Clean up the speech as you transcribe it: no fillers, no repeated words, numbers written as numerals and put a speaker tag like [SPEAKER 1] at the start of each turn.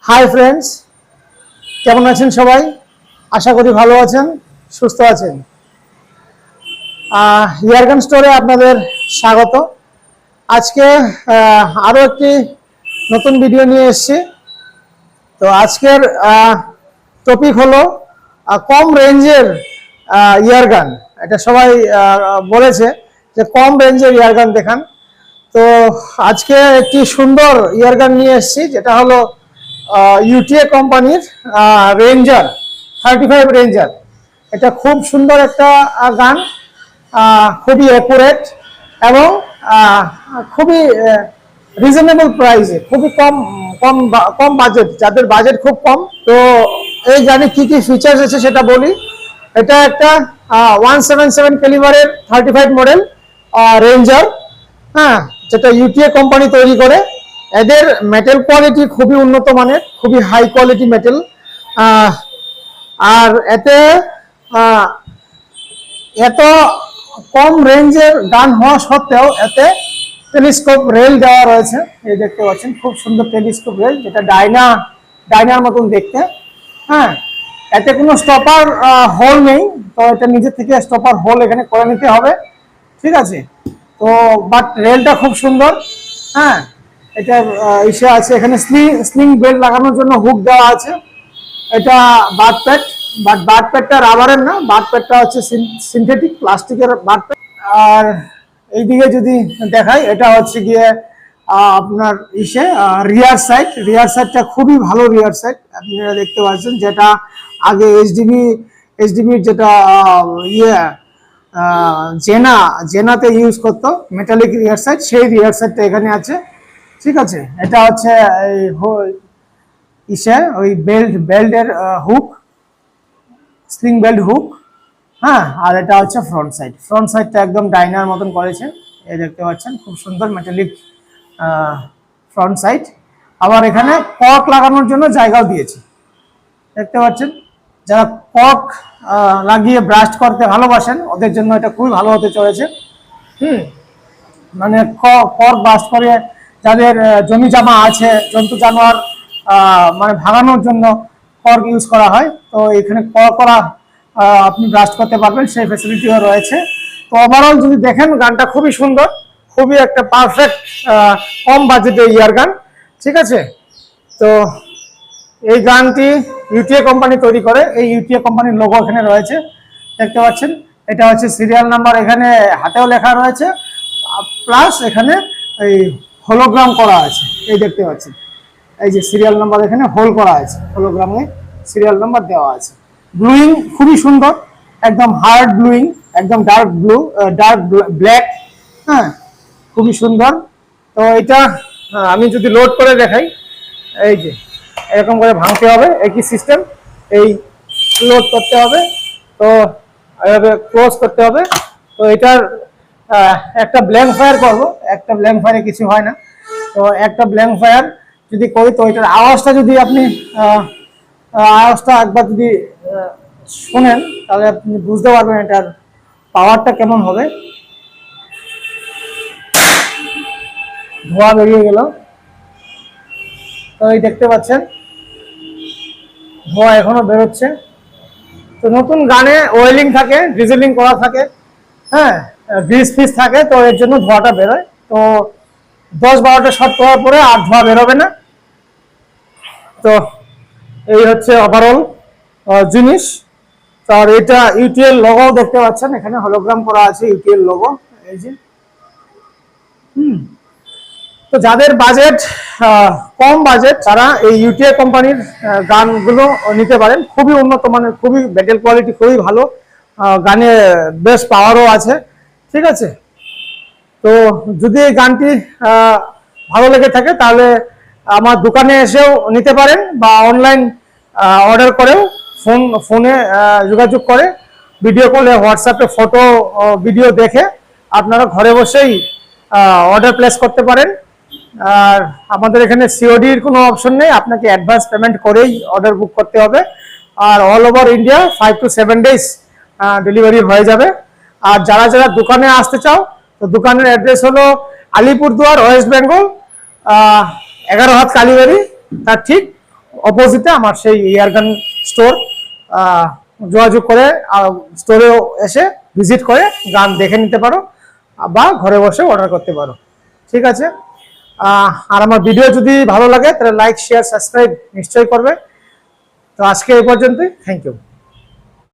[SPEAKER 1] Hi friends, কেমন আছেন সবাই? আশা করি ভালো আছেন, সুস্থ আছেন। ইয়ারগান স্টোরে আপনাদের স্বাগত। আজকে আরও একটি নতুন ভিডিও নিয়ে এসেছি। তো আজকের টপিক হলো কম রেঞ্জের ইয়ারগান। এটা সবাই বলেছে যে কম রেঞ্জের ইয়ারগান দেখান। তো আজকে একটি সুন্দর ইয়ারগান নিয়ে এসেছি, যেটা হলো ইউটিএ কোম্পানির রেঞ্জার 35 রেঞ্জার। এটা খুব সুন্দর একটা গান, খুবই অ্যাকুরেট এবং খুবই রিজনেবল প্রাইসে, খুবই কম কম কম বাজেট, যাদের বাজেট খুব কম। তো এই গানে কি কি ফিচার্স আছে সেটা বলি। এটা একটা 177 ক্যালিবারের 35 মডেল রেঞ্জার, হ্যাঁ, যেটা ইউটিএ কোম্পানি তৈরি করে। এদের মেটাল কোয়ালিটি খুবই উন্নত মানের, খুবই হাই কোয়ালিটি মেটাল। আর এতে এত কম রেঞ্জের গান হওয়া সত্ত্বেও এতে টেলিস্কোপ রেল দেওয়া রয়েছে। এই দেখতে পাচ্ছেন খুব সুন্দর টেলিস্কোপ রেল, যেটা ডাইনার মতন দেখতে। হ্যাঁ, এতে কোনো স্টপার হোল নেই, তো এটা নিজে থেকে স্টপার হোল এখানে করে নিতে হবে, ঠিক আছে। তো বাট রেলটা খুব সুন্দর। হ্যাঁ, এটার ইসে আছে, এখানে স্লিং বেল্ট লাগানোর জন্য হুক দেওয়া আছে। এটা বাট প্যাড, বাট বাট প্যাডটা রাবারের না, বাট প্যাডটা হচ্ছে সিনথেটিক প্লাস্টিকের বাট প্যাড। আর এইদিকে যদি দেখাই, এটা হচ্ছে গিয়ে আপনার রিয়ার সাইডটা খুবই ভালো রিয়ার সাইড আপনারা দেখতে পাচ্ছেন, যেটা আগে এইচডিবির যেটা জেনাতে ইউজ করতো মেটালিক রিয়ার সাইড, সেই রিয়ার সাইডটা এখানে আছে, ঠিক আছে। এটা হচ্ছে ওই বেল্টের হুক, স্লিং বেল্ট হুক। হ্যাঁ, আর এটা হচ্ছে ফ্রন্ট সাইডটা একদম ডাইনার মতন করেছে, এই দেখতে পাচ্ছেন খুব সুন্দর মেটালিক ফ্রন্ট সাইড। আবার এখানে কক লাগানোর জন্য জায়গাও দিয়েছে, দেখতে পাচ্ছেন। যারা কক লাগিয়ে ব্রাস্ট করতে ভালোবাসেন ওদের জন্য এটা খুবই ভালো হতে চলেছে। মানে কক ব্রাস্ট করে যাদের জমি জামা আছে, জন্তু জানোয়ার মানে ভাগানোর জন্য কর্ক ইউজ করা হয়, তো এখানে করা আপনি ব্রাস্ট করতে পারবেন, সেই ফ্যাসিলিটিও রয়েছে। তো ওভারঅল যদি দেখেন, গানটা খুবই সুন্দর, খুবই একটা পারফেক্ট কম বাজেটে ইয়ার গান, ঠিক আছে। তো এই গানটি ইউটিএ কোম্পানি তৈরি করে, এই ইউটিএ কোম্পানির লোগো এখানে রয়েছে, দেখতে পাচ্ছেন। এটা হচ্ছে সিরিয়াল নাম্বার, এখানে হাতেও লেখা রয়েছে, প্লাস এখানে এই হোলোগ্রাম করা আছে, এই দেখতে পাচ্ছেন। এই যে সিরিয়াল নাম্বার এখানে হোল করা আছে, হোলোগ্রামে সিরিয়াল নাম্বার দেওয়া আছে। ব্লুইং খুবই সুন্দর, একদম হার্ড ব্লুইং, একদম ডার্ক ব্ল্যাক। হ্যাঁ, খুবই সুন্দর। তো এটা আমি যদি লোড করে দেখাই, এই যে এরকম করে ভাঙতে হবে, একই সিস্টেম, এই লোড করতে হবে, তো এভাবে ক্লোজ করতে হবে। তো এটার একটা ব্ল্যাঙ্ক ফায়ার করবো, একটা ব্ল্যাঙ্ক ফায়ারে কিছু হয় না। তো একটা ব্ল্যাঙ্ক ফায়ার যদি করি, তো এটার আওয়াজটা যদি আপনি আওয়াজটা একবার যদি শোনেন, তাহলে আপনি বুঝতে পারবেন এটার পাওয়ারটা কেমন হবে। ধোঁয়া বেরিয়ে গেল, তো এই দেখতে পাচ্ছেন ধোঁয়া এখনো বেরোচ্ছে। তো নতুন গানে ওয়েলিং থাকে, ডিজেলিং করা থাকে, হ্যাঁ, গ্রিস ফিস থাকে, তো এর জন্য ধোঁয়াটা বেরোয়। তো 10-12টা শট করার পরে আর ধোঁয়া বেরোবে না। তো এই হচ্ছে ওভারঅল জিনিস। আর এটা ইউটিএল লোগো দেখতে পাচ্ছেন, এখানে হলোগ্রাম করা আছে ইউটিএল লোগো, এই যে। তো যাদের বাজেট কম বাজেট, তারা এই ইউটিএ কোম্পানির গানগুলো নিতে পারেন। খুবই উন্নত মানের, খুবই মেটাল কোয়ালিটি খুবই ভালো, গানে বেশ পাওয়ারও আছে, ঠিক আছে। তো যদি এই গানটি ভালো লেগে থাকে, তাহলে আমার দোকানে এসেও নিতে পারেন, বা অনলাইন অর্ডার করেও ফোনে যোগাযোগ করে, ভিডিও কলে, হোয়াটসঅ্যাপে ফটো ভিডিও দেখে আপনারা ঘরে বসেই অর্ডার প্লেস করতে পারেন। আর আমাদের এখানে সিওডির কোনো অপশন নেই, আপনাকে অ্যাডভান্স পেমেন্ট করেই অর্ডার বুক করতে হবে। আর all over India 5 to 7 days delivery হয়ে যাবে। আর যারা যারা দোকানে আসতে চাও, তো দোকানের অ্যাড্রেস হলো আলিপুরদুয়ার, ওয়েস্ট বেঙ্গল, 11 হাত কালীবাড়ি, তার ঠিক অপোজিটে আমার সেই এয়ারগান স্টোর। যোগাযোগ করে স্টোরেও এসে ভিজিট করে গান দেখে নিতে পারো বা ঘরে বসে অর্ডার করতে পারো। ঠিক আছে, আর আমার ভিডিও যদি ভালো লাগে তাহলে লাইক শেয়ার সাবস্ক্রাইব নিশ্চয়ই করবে। তো আজকে এই পর্যন্তই, থ্যাংক ইউ।